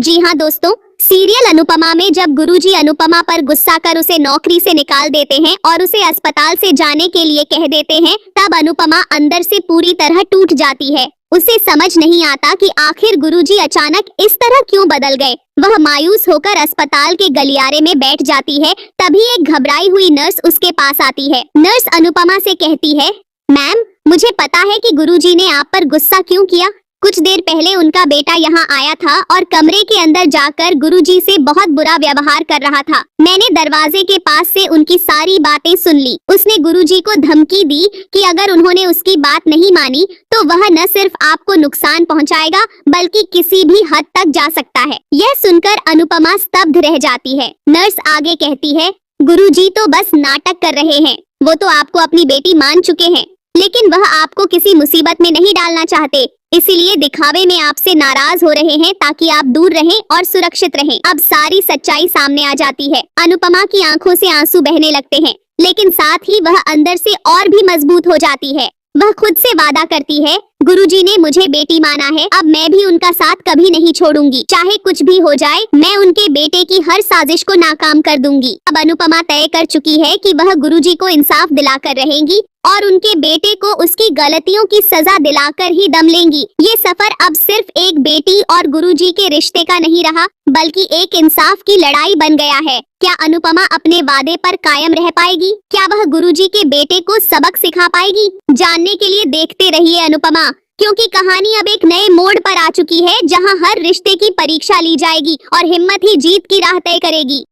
जी हाँ दोस्तों, सीरियल अनुपमा में जब गुरुजी अनुपमा पर गुस्सा कर उसे नौकरी से निकाल देते हैं और उसे अस्पताल से जाने के लिए कह देते हैं, तब अनुपमा अंदर से पूरी तरह टूट जाती है। उसे समझ नहीं आता कि आखिर गुरुजी अचानक इस तरह क्यों बदल गए। वह मायूस होकर अस्पताल के गलियारे में बैठ जाती है। तभी एक घबराई हुई नर्स उसके पास आती है। नर्स अनुपमा से कहती है, मैम, मुझे पता है कि गुरुजी ने आप पर गुस्सा क्यों किया। कुछ देर पहले उनका बेटा यहाँ आया था और कमरे के अंदर जाकर गुरुजी से बहुत बुरा व्यवहार कर रहा था। मैंने दरवाजे के पास से उनकी सारी बातें सुन ली। उसने गुरुजी को धमकी दी कि अगर उन्होंने उसकी बात नहीं मानी तो वह न सिर्फ आपको नुकसान पहुँचाएगा बल्कि किसी भी हद तक जा सकता है। यह सुनकर अनुपमा स्तब्ध रह जाती है। नर्स आगे कहती है, गुरुजी तो बस नाटक कर रहे हैं। वो तो आपको अपनी बेटी मान चुके हैं, लेकिन वह आपको किसी मुसीबत में नहीं डालना चाहते, इसीलिए दिखावे में आपसे नाराज हो रहे हैं ताकि आप दूर रहें और सुरक्षित रहें। अब सारी सच्चाई सामने आ जाती है। अनुपमा की आंखों से आंसू बहने लगते हैं, लेकिन साथ ही वह अंदर से और भी मजबूत हो जाती है। वह खुद से वादा करती है, गुरुजी ने मुझे बेटी माना है, अब मैं भी उनका साथ कभी नहीं छोड़ूंगी। चाहे कुछ भी हो जाए, मैं उनके बेटे की हर साजिश को नाकाम कर दूंगी। अब अनुपमा तय कर चुकी है कि वह गुरुजी को इंसाफ दिलाकर रहेंगी और उनके बेटे को उसकी गलतियों की सजा दिलाकर ही दम लेंगी। ये सफर अब सिर्फ एक बेटी और गुरुजी के रिश्ते का नहीं रहा, बल्कि एक इंसाफ की लड़ाई बन गया है। क्या अनुपमा अपने वादे पर कायम रह पाएगी? क्या वह गुरुजी के बेटे को सबक सिखा पाएगी? जानने के लिए देखते रहिए अनुपमा, क्योंकि कहानी अब एक नए मोड़ पर आ चुकी है, जहां हर रिश्ते की परीक्षा ली जाएगी और हिम्मत ही जीत की राह तय करेगी।